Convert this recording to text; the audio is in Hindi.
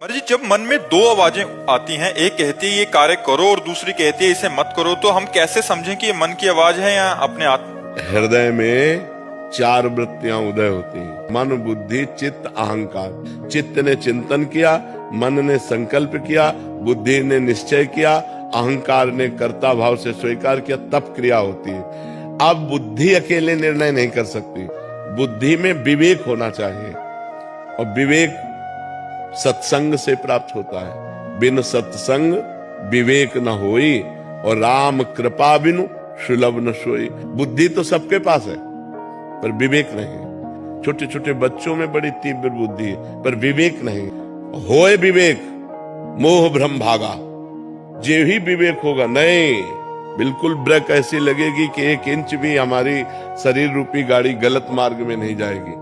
पर जी जब मन में दो आवाजें आती हैं, एक कहती है ये कार्य करो और दूसरी कहती है इसे मत करो, तो हम कैसे समझें कि ये मन की आवाज है या अपने आत्मा? हृदय में चार वृत्तियां उदय होती हैं, मन, बुद्धि, चित्त, अहंकार। चित्त ने चिंतन किया, मन ने संकल्प किया, बुद्धि ने निश्चय किया, अहंकार ने कर्ता भाव से स्वीकार किया, तब क्रिया होती है। अब बुद्धि अकेले निर्णय नहीं कर सकती, बुद्धि में विवेक होना चाहिए, और विवेक सत्संग से प्राप्त होता है। बिन सत्संग विवेक न होई, और राम कृपा बिनु सुलभ न सोई। बुद्धि तो सबके पास है पर विवेक नहीं। छोटे छोटे बच्चों में बड़ी तीव्र बुद्धि है पर विवेक नहीं। होए विवेक मोह भ्रम भागा, जे ही विवेक होगा नहीं, बिल्कुल ब्रेक ऐसी लगेगी कि 1 इंच भी हमारी शरीर रूपी गाड़ी गलत मार्ग में नहीं जाएगी।